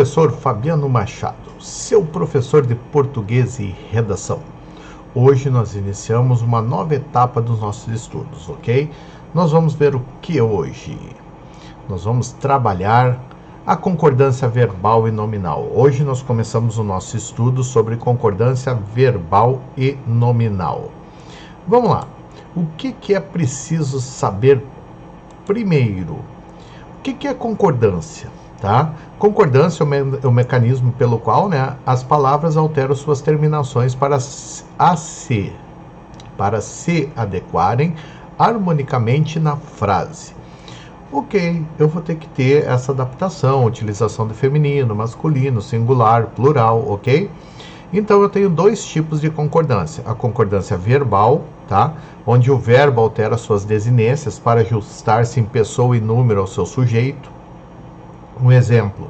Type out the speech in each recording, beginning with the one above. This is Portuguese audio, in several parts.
Professor Fabiano Machado, seu professor de português e redação. Hoje nós iniciamos uma nova etapa dos nossos estudos, ok? Nós vamos ver o que hoje? Nós vamos trabalhar a concordância verbal e nominal. Hoje nós começamos o nosso estudo sobre concordância verbal e nominal. Vamos lá. O que é preciso saber primeiro? O que é concordância? Tá? Concordância é o mecanismo pelo qual, as palavras alteram suas terminações para se adequarem harmonicamente na frase. Ok, eu vou ter que ter essa adaptação, utilização de feminino, masculino, singular, plural, ok? Então eu tenho dois tipos de concordância. A concordância verbal, tá? Onde o verbo altera suas desinências para ajustar-se em pessoa e número ao seu sujeito. Um exemplo,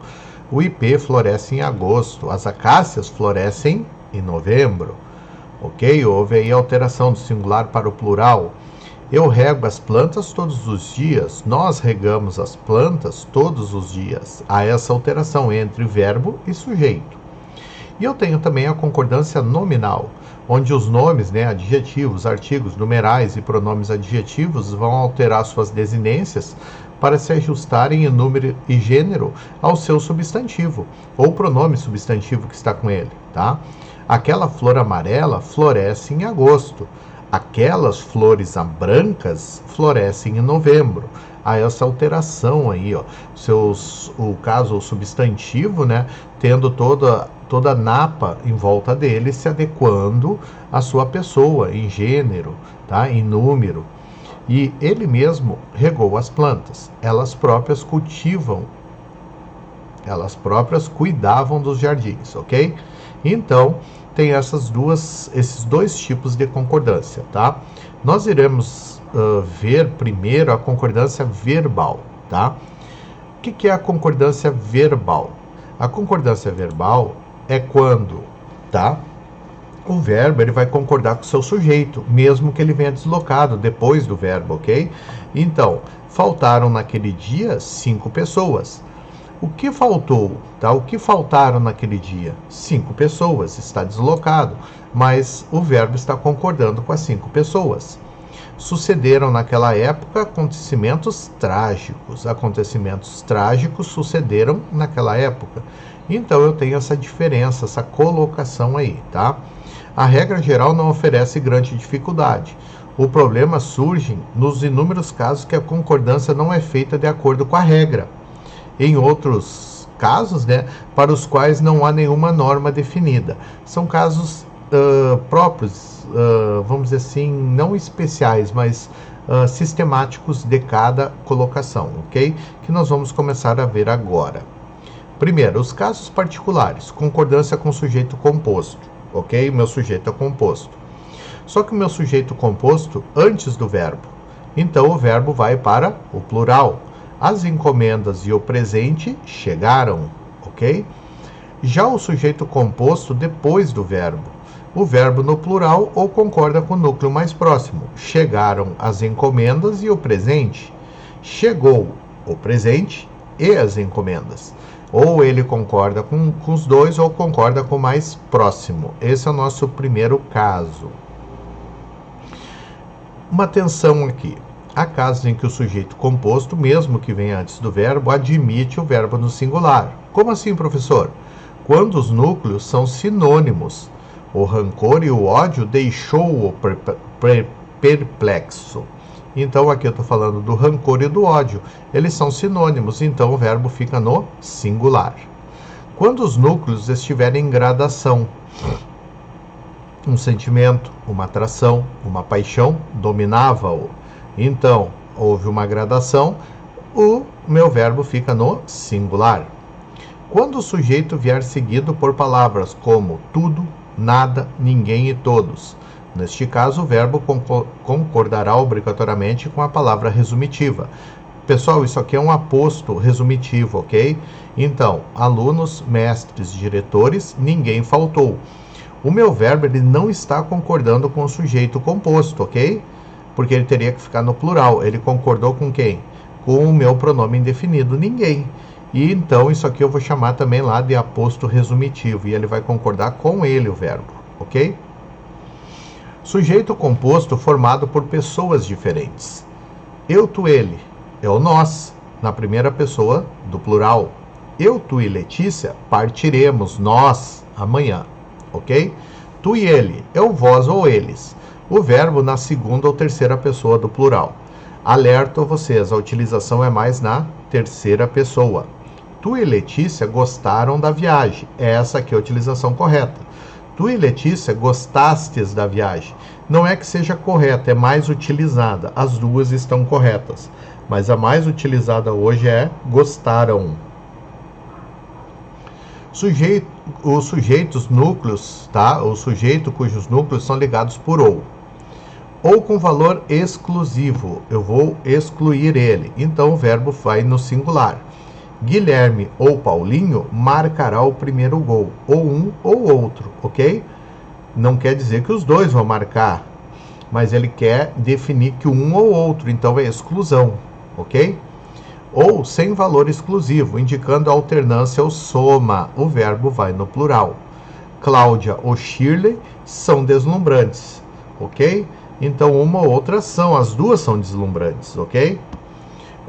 o ipê floresce em agosto, as acácias florescem em novembro. Ok? Houve aí alteração do singular para o plural. Eu rego as plantas todos os dias, nós regamos as plantas todos os dias. Há essa alteração entre verbo e sujeito. E eu tenho também a concordância nominal, onde os nomes, adjetivos, artigos, numerais e pronomes adjetivos vão alterar suas desinências para se ajustarem em número e gênero ao seu substantivo, ou pronome substantivo que está com ele, tá? Aquela flor amarela floresce em agosto. Aquelas flores brancas florescem em novembro. Há essa alteração aí, ó. O substantivo, tendo toda a napa em volta dele, se adequando à sua pessoa, em gênero, tá? Em número. E ele mesmo regou as plantas. Elas próprias cuidavam dos jardins, ok? Então, tem esses dois tipos de concordância, tá? Nós iremos ver primeiro a concordância verbal, tá? O que é a concordância verbal? A concordância verbal é quando, tá? O verbo ele vai concordar com o seu sujeito, mesmo que ele venha deslocado depois do verbo, ok? Então, faltaram naquele dia 5 pessoas. O que faltou, tá? O que faltaram naquele dia? 5 pessoas, está deslocado, mas o verbo está concordando com as 5 pessoas. Sucederam naquela época acontecimentos trágicos. Acontecimentos trágicos sucederam naquela época. Então eu tenho essa diferença, essa colocação aí, tá? A regra geral não oferece grande dificuldade. O problema surge nos inúmeros casos que a concordância não é feita de acordo com a regra. Em outros casos, para os quais não há nenhuma norma definida. São casos próprios, vamos dizer assim, não especiais, mas sistemáticos de cada colocação, ok? Que nós vamos começar a ver agora. Primeiro, os casos particulares, concordância com sujeito composto, ok? Meu sujeito é composto. Só que o meu sujeito composto antes do verbo. Então, o verbo vai para o plural. As encomendas e o presente chegaram, ok? Já o sujeito composto depois do verbo. O verbo no plural ou concorda com o núcleo mais próximo. Chegaram as encomendas e o presente. Chegou o presente e as encomendas. Ou ele concorda com os dois ou concorda com o mais próximo. Esse é o nosso primeiro caso. Uma atenção aqui. Há casos em que o sujeito composto, mesmo que venha antes do verbo, admite o verbo no singular. Como assim, professor? Quando os núcleos são sinônimos. O rancor e o ódio deixou-o perplexo. Então, aqui eu estou falando do rancor e do ódio. Eles são sinônimos, então o verbo fica no singular. Quando os núcleos estiverem em gradação, um sentimento, uma atração, uma paixão dominava-o. Então, houve uma gradação, o meu verbo fica no singular. Quando o sujeito vier seguido por palavras como tudo, nada, ninguém e todos, neste caso o verbo concordará obrigatoriamente com a palavra resumitiva. Pessoal, isso aqui é um aposto resumitivo, ok? Então, alunos, mestres, diretores, ninguém faltou. O meu verbo ele não está concordando com o sujeito composto, ok? Porque ele teria que ficar no plural. Ele concordou com quem? Com o meu pronome indefinido, ninguém. E então isso aqui eu vou chamar também lá de aposto resumitivo, e ele vai concordar com ele o verbo, ok? Sujeito composto formado por pessoas diferentes. Eu, tu, ele é o nós, na primeira pessoa do plural. Eu, tu e Letícia partiremos, nós, amanhã, ok? Tu e ele é o vós ou eles, o verbo na segunda ou terceira pessoa do plural. Alerto vocês, a utilização é mais na terceira pessoa. Tu e Letícia gostaram da viagem. Essa aqui é a utilização correta. Tu e Letícia gostastes da viagem. Não é que seja correta, é mais utilizada. As duas estão corretas. Mas a mais utilizada hoje é gostaram. Os sujeitos núcleos, tá? O sujeito cujos núcleos são ligados por ou com valor exclusivo. Eu vou excluir ele. Então o verbo vai no singular. Guilherme ou Paulinho marcará o primeiro gol. Ou um ou outro, ok? Não quer dizer que os dois vão marcar, mas ele quer definir que um ou outro, então é exclusão, ok? Ou sem valor exclusivo, indicando a alternância ou soma. O verbo vai no plural. Cláudia ou Shirley são deslumbrantes, ok? Então uma ou outra são, as duas são deslumbrantes, ok?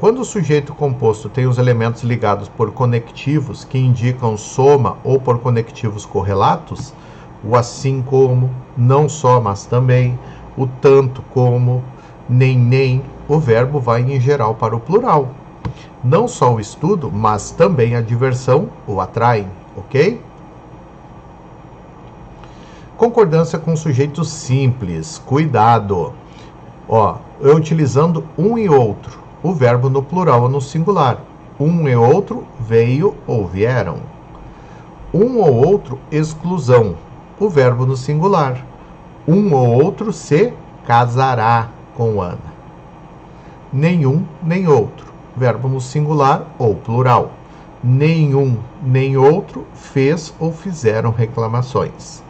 Quando o sujeito composto tem os elementos ligados por conectivos que indicam soma ou por conectivos correlatos, o assim como, não só, mas também, o tanto como, nem, o verbo vai em geral para o plural. Não só o estudo, mas também a diversão o atraem, ok? Concordância com sujeitos simples. Cuidado. Ó, eu utilizando um e outro. O verbo no plural ou no singular. Um e outro, veio ou vieram. Um ou outro, exclusão. O verbo no singular. Um ou outro se casará com Ana. Nenhum, nem outro. Verbo no singular ou plural. Nenhum, nem outro fez ou fizeram reclamações.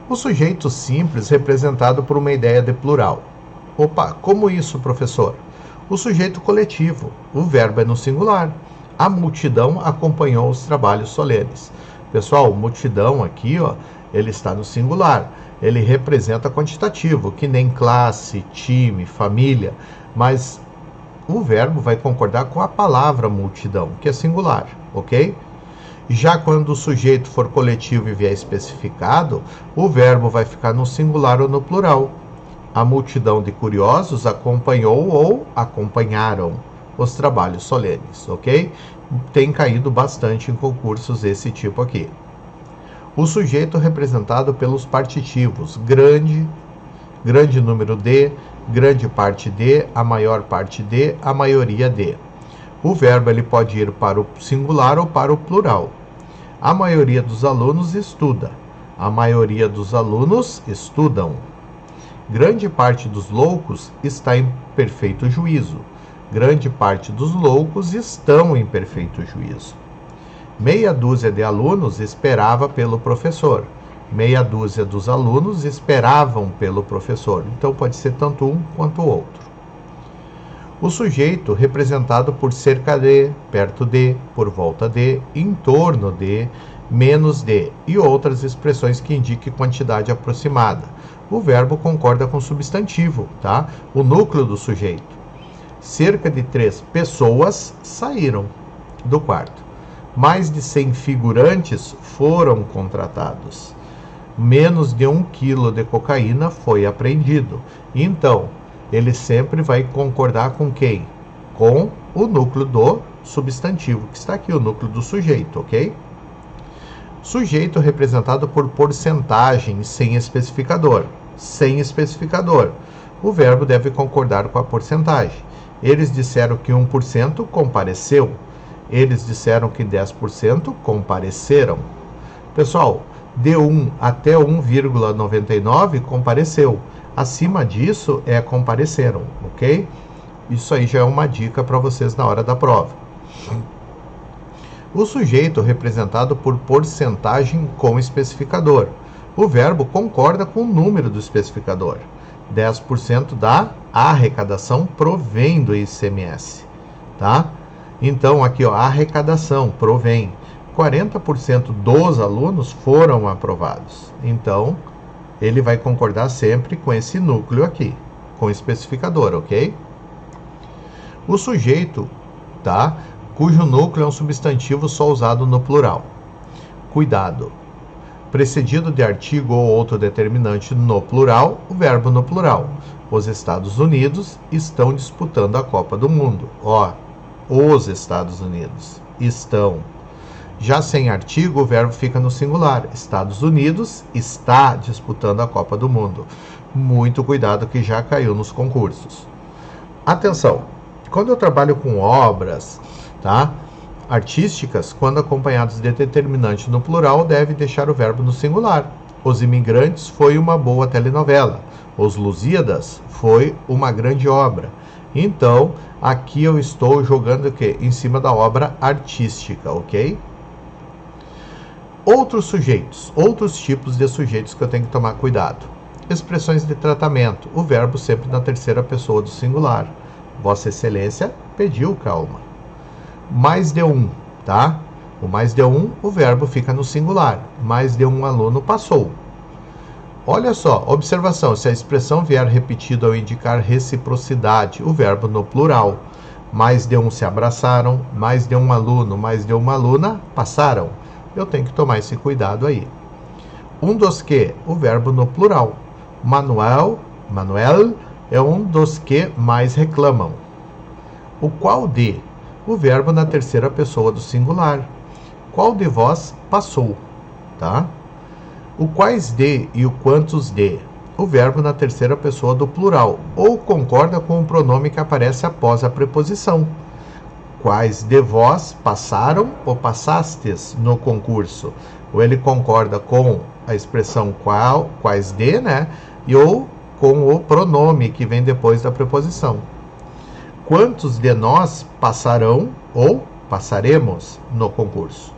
O sujeito simples representado por uma ideia de plural. Opa, como isso, professor? O sujeito coletivo, o verbo é no singular. A multidão acompanhou os trabalhos solenes. Pessoal, multidão aqui, ó, ele está no singular. Ele representa quantitativo, que nem classe, time, família, mas o verbo vai concordar com a palavra multidão, que é singular, ok? Já quando o sujeito for coletivo e vier especificado, o verbo vai ficar no singular ou no plural. A multidão de curiosos acompanhou ou acompanharam os trabalhos solenes, ok? Tem caído bastante em concursos esse tipo aqui. O sujeito representado pelos partitivos, grande número de, grande parte de, a maior parte de, a maioria de. O verbo ele pode ir para o singular ou para o plural. A maioria dos alunos estuda. A maioria dos alunos estudam. Grande parte dos loucos está em perfeito juízo. Grande parte dos loucos estão em perfeito juízo. Meia dúzia de alunos esperava pelo professor. Meia dúzia dos alunos esperavam pelo professor. Então pode ser tanto um quanto o outro. O sujeito representado por cerca de, perto de, por volta de, em torno de, menos de e outras expressões que indiquem quantidade aproximada. O verbo concorda com o substantivo, tá? O núcleo do sujeito. Cerca de 3 pessoas saíram do quarto. Mais de 100 figurantes foram contratados. Menos de 1 quilo de cocaína foi apreendido. Então, ele sempre vai concordar com quem? Com o núcleo do substantivo, que está aqui, o núcleo do sujeito, ok? Sujeito representado por porcentagem sem especificador. Sem especificador. O verbo deve concordar com a porcentagem. Eles disseram que 1% compareceu. Eles disseram que 10% compareceram. Pessoal, de 1 até 1,99 compareceu. Acima disso é compareceram, ok? Isso aí já é uma dica para vocês na hora da prova. O sujeito representado por porcentagem com especificador. O verbo concorda com o número do especificador. 10% da arrecadação provém do ICMS, tá? Então, aqui, ó, arrecadação, provém. 40% dos alunos foram aprovados. Então, ele vai concordar sempre com esse núcleo aqui, com o especificador, ok? O sujeito, tá? Cujo núcleo é um substantivo só usado no plural. Cuidado. Precedido de artigo ou outro determinante no plural, o verbo no plural. Os Estados Unidos estão disputando a Copa do Mundo. Ó, os Estados Unidos estão. Já sem artigo, o verbo fica no singular. Estados Unidos está disputando a Copa do Mundo. Muito cuidado que já caiu nos concursos. Atenção, quando eu trabalho com obras, tá, artísticas, quando acompanhados de determinante no plural, deve deixar o verbo no singular. Os Imigrantes foi uma boa telenovela. Os Lusíadas foi uma grande obra. Então, aqui eu estou jogando o quê? Em cima da obra artística, ok? Outros sujeitos, outros tipos de sujeitos que eu tenho que tomar cuidado. Expressões de tratamento, o verbo sempre na terceira pessoa do singular. Vossa Excelência pediu calma. Mais de um, tá? O mais de um, o verbo fica no singular. Mais de um aluno passou. Olha só, observação, se a expressão vier repetida ao indicar reciprocidade, o verbo no plural. Mais de um se abraçaram, mais de um aluno, mais de uma aluna passaram. Eu tenho que tomar esse cuidado aí. Um dos que, o verbo no plural. Manuel é um dos que mais reclamam. O qual de, o verbo na terceira pessoa do singular. Qual de vós passou, tá? O quais de e o quantos de, o verbo na terceira pessoa do plural, ou concorda com o pronome que aparece após a preposição. Quais de vós passaram ou passastes no concurso? Ou ele concorda com a expressão qual, quais de, né? E ou com o pronome que vem depois da preposição. Quantos de nós passarão ou passaremos no concurso?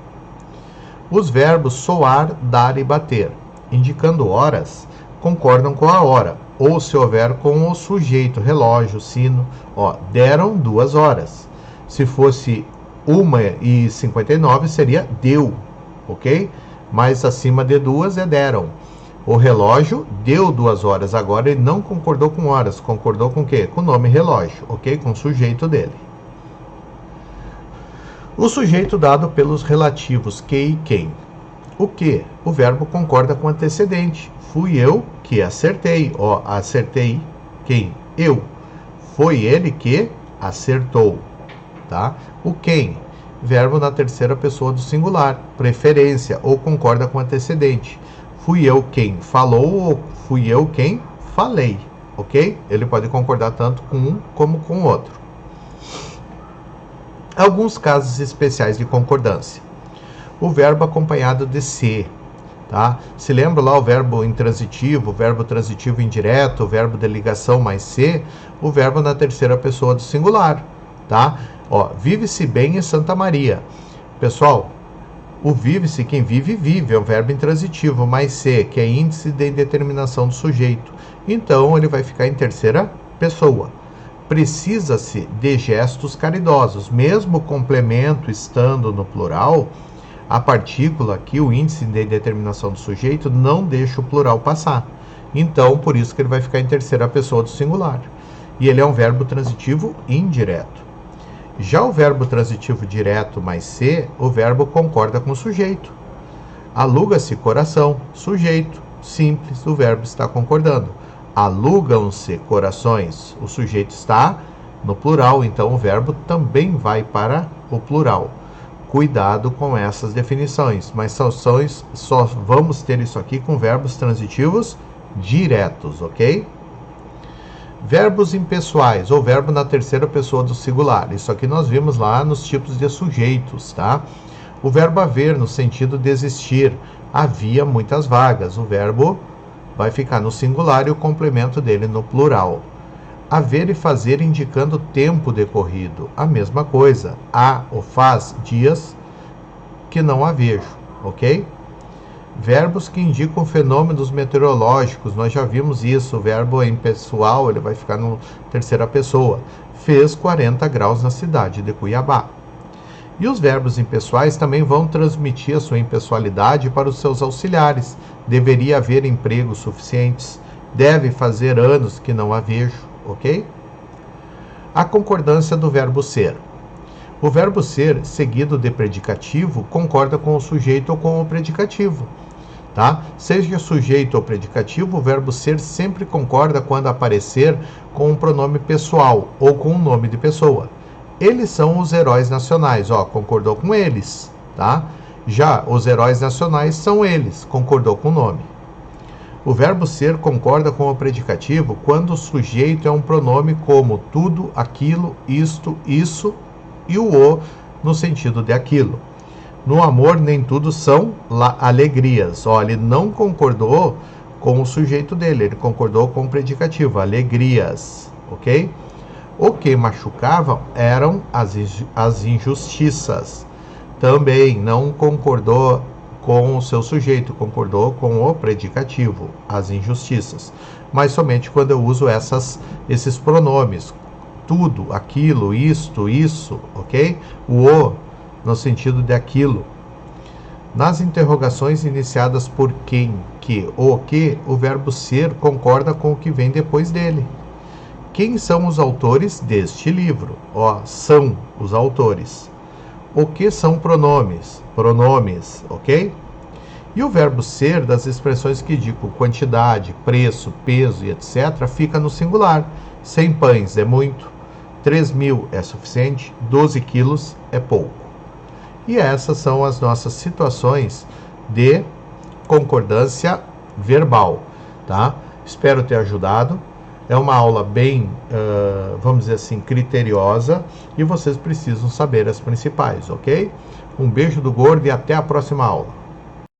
Os verbos soar, dar e bater, indicando horas, concordam com a hora, ou se houver com o sujeito, relógio, sino. Ó, deram 2 horas. Se fosse 1h59, seria deu, ok? Mas acima de 2 é deram. O relógio deu 2 horas, agora ele não concordou com horas, concordou com o quê? Com o nome relógio, ok? Com o sujeito dele. O sujeito dado pelos relativos que e quem. O que? O verbo concorda com o antecedente. Fui eu que acertei. Ó, acertei quem? Eu. Foi ele que acertou. Tá? O quem? Verbo na terceira pessoa do singular. Preferência ou concorda com o antecedente. Fui eu quem falou ou fui eu quem falei. Ok? Ele pode concordar tanto com um como com o outro. Alguns casos especiais de concordância. O verbo acompanhado de se, tá? Se lembra lá o verbo intransitivo, o verbo transitivo indireto, o verbo de ligação mais se, o verbo na terceira pessoa do singular, tá? Ó, vive-se bem em Santa Maria. Pessoal, o vive-se, quem vive, vive, é um verbo intransitivo mais se, que é índice de indeterminação do sujeito. Então, ele vai ficar em terceira pessoa. Precisa-se de gestos caridosos. Mesmo o complemento estando no plural, a partícula aqui, o índice de determinação do sujeito, não deixa o plural passar. Então, por isso que ele vai ficar em terceira pessoa do singular. E ele é um verbo transitivo indireto. Já o verbo transitivo direto mais se, o verbo concorda com o sujeito. Aluga-se coração, sujeito, simples, o verbo está concordando. Alugam-se corações, o sujeito está no plural, então o verbo também vai para o plural. Cuidado com essas definições, mas só vamos ter isso aqui com verbos transitivos diretos, ok? Verbos impessoais, ou verbo na terceira pessoa do singular. Isso aqui nós vimos lá nos tipos de sujeitos, tá? O verbo haver, no sentido de existir. Havia muitas vagas. O verbo vai ficar no singular e o complemento dele no plural. Haver e fazer indicando tempo decorrido. A mesma coisa. Há ou faz dias que não a vejo, ok? Verbos que indicam fenômenos meteorológicos. Nós já vimos isso. O verbo é impessoal, ele vai ficar na terceira pessoa. Fez 40 graus na cidade de Cuiabá. E os verbos impessoais também vão transmitir a sua impessoalidade para os seus auxiliares. Deveria haver empregos suficientes. Deve fazer anos que não a vejo, ok? A concordância do verbo ser. O verbo ser, seguido de predicativo, concorda com o sujeito ou com o predicativo. Tá? Seja sujeito ou predicativo, o verbo ser sempre concorda quando aparecer com um pronome pessoal ou com um nome de pessoa. Eles são os heróis nacionais, ó, concordou com eles, tá? Já os heróis nacionais são eles, concordou com o nome. O verbo ser concorda com o predicativo quando o sujeito é um pronome como tudo, aquilo, isto, isso e o no sentido de aquilo. No amor, nem tudo são alegrias. Ó, ele não concordou com o sujeito dele, ele concordou com o predicativo, alegrias, ok? O que machucavam eram as injustiças. Também não concordou com o seu sujeito, concordou com o predicativo, as injustiças. Mas somente quando eu uso esses pronomes, tudo, aquilo, isto, isso, ok? O no sentido de aquilo. Nas interrogações iniciadas por quem, que, o que, o verbo ser concorda com o que vem depois dele. Quem são os autores deste livro? Ó, são os autores. O que são pronomes? Pronomes, ok? E o verbo ser das expressões que indicam quantidade, preço, peso e etc. fica no singular. 100 pães é muito, 3.000 é suficiente, 12 quilos é pouco. E essas são as nossas situações de concordância verbal, tá? Espero ter ajudado. É uma aula bem, vamos dizer assim, criteriosa e vocês precisam saber as principais, ok? Um beijo do gordo e até a próxima aula.